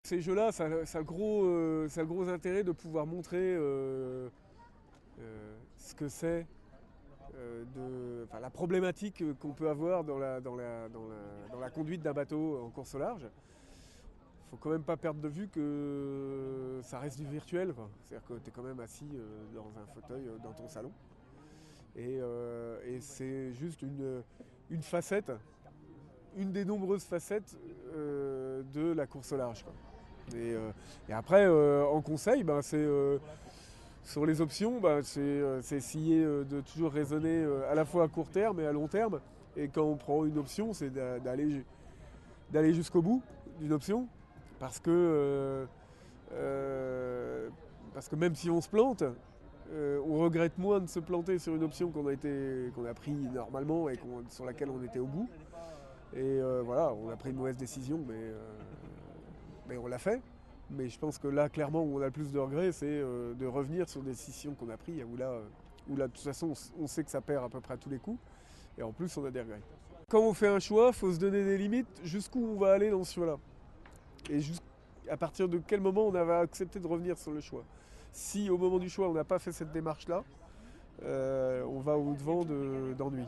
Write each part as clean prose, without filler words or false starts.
Ces jeux-là, ça a le gros intérêt de pouvoir montrer ce que c'est, la problématique qu'on peut avoir dans la conduite d'un bateau en course au large. Il faut quand même pas perdre de vue que ça reste du virtuel, quoi. C'est-à-dire que tu es quand même assis dans un fauteuil dans ton salon. Et c'est juste une facette, une des nombreuses facettes de la course au large, quoi. Et après, en conseil, ben, c'est sur les options, ben, c'est essayer de toujours raisonner à la fois à court terme et à long terme. Et quand on prend une option, c'est d'aller jusqu'au bout d'une option. Parce que, euh, euh, parce que même si on se plante, on regrette moins de se planter sur une option qu'on a pris normalement et sur laquelle on était au bout. Et voilà, on a pris une mauvaise décision, mais on l'a fait. Mais je pense que là, clairement, où on a le plus de regrets, c'est de revenir sur des décisions qu'on a prises, où là, de toute façon, on sait que ça perd à peu près à tous les coups. Et en plus, on a des regrets. Quand on fait un choix, il faut se donner des limites jusqu'où on va aller dans ce choix-là. Et à partir de quel moment on avait accepté de revenir sur le choix. Si au moment du choix, on n'a pas fait cette démarche-là, on va au-devant d'ennuis.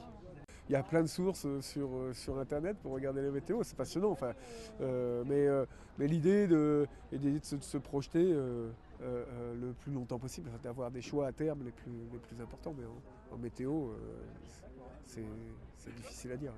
Il y a plein de sources sur Internet pour regarder les météos, c'est passionnant. Enfin, mais l'idée de se projeter le plus longtemps possible, d'avoir des choix à terme les plus importants. Mais en météo, c'est difficile à dire.